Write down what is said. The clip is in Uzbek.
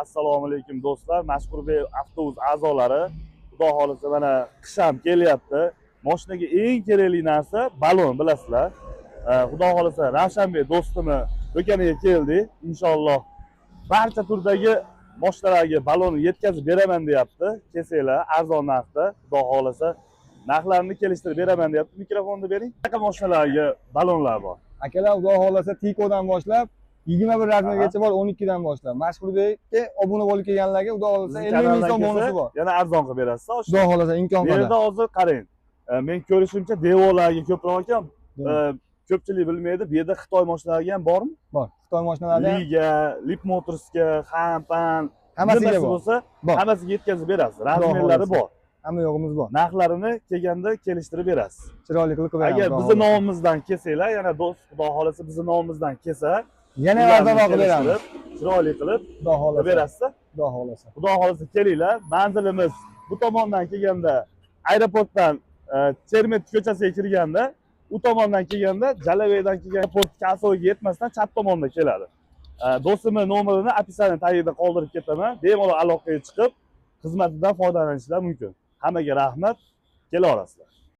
Assalomu alaykum do'stlar, Mashhurbek avtobus a'zolari. Xudo xolisa mana qish ham kelyapti. Mashinaga eng kerakli narsa balon, bilasizlar. Xudo xolisa Ravshanbek do'stimni do'koniga keldik. Inshaalloh barcha turdagi mashinalarga balonni yetkazib beraman deyapti. Kelsanglar arzon narxda, xudo xolisa narxlarini kelishtirib beraman deyapti. Mikrofonni bering. Qanaqa mashinalarga balonlar bor? Akalar, xudo xolasa Tikodan boshlab 21 razmergacha bor, 12 dan boshlab. Mashhurbekka obuna bo'lib kelganlarga xudo xolasa 50 ming so'm bonusi bor. Yana arzon qilib berasiz. Xudo xolasa imkon Bu qadar. yerda hozir qarang. Men ko'rishimcha devorlarga ko'proq ekan. Ko'pchilik bilmaydi, bu yerda Xitoy mashinalari ham bormi? Bor. Xitoy mashinalari ham Liga, Lip Motorsga, Hampan, hammasiga bo'lsa, bor. hammasiga yetkazib berasiz. Razmerlari bor. Hamma yo'g'imiz bor. Narxlarini kelganda kelishtirib berasiz. Chiroyli qilib beramiz. Agar bizning nomimizdan kelsanglar, yana do'st, xudo xolasa bizning nomimizdan kelsa, yana arzonroq beramiz. Chiroyli qilib Xudo xolasa berasiz. Xudo xolasa. Xudo xolasa kelinglar. Manzilimiz bu tomondan kelganda aeroportdan Chermet ko'chasiga kirganda, u tomondan kelganda Jalaveydan kelgan port kasoga yetmasdan chap tomonda keladi. Do'stimning nomerini описание tagida qoldirib ketaman. Bemalol aloqaga chiqib xizmatidan foydalanishlar mumkin. Hammaga rahmat. Kelaverasizlar.